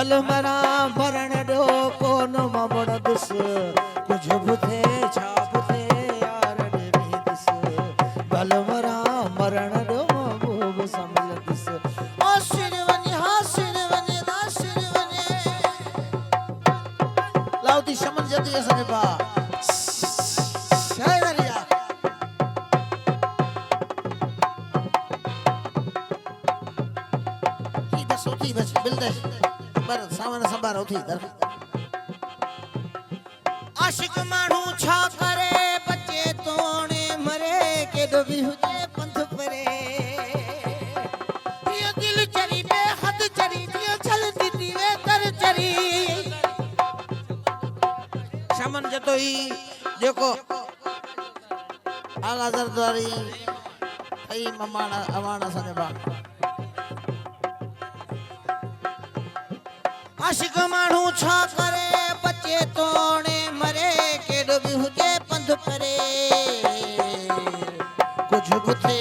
भल मरा मरण डो कोन ममण दुस कुछ बुथे छाप थे यार देवी दुस भल मरा मरण डो भोग समल दुस ओ शिरवनी हा शिरवनी दा शिरवनी लाउती शमन जदी असने बा शायरिया की दसो थी बस बिल दे बर सावन संभार उठी दर आशिक मानू छा करे बच्चे तोने मरे के डूबी हुजे पंथ परे ये दिल चरी पे हद चरी ये चल दी वे तर चरी शमन जतो ही देखो आला दरदारी आई ममाना अवाना सने बा आशिक मानू छा करे बच्चे तोने मरे के डूबी हुजे पंध परे कुछ बुथे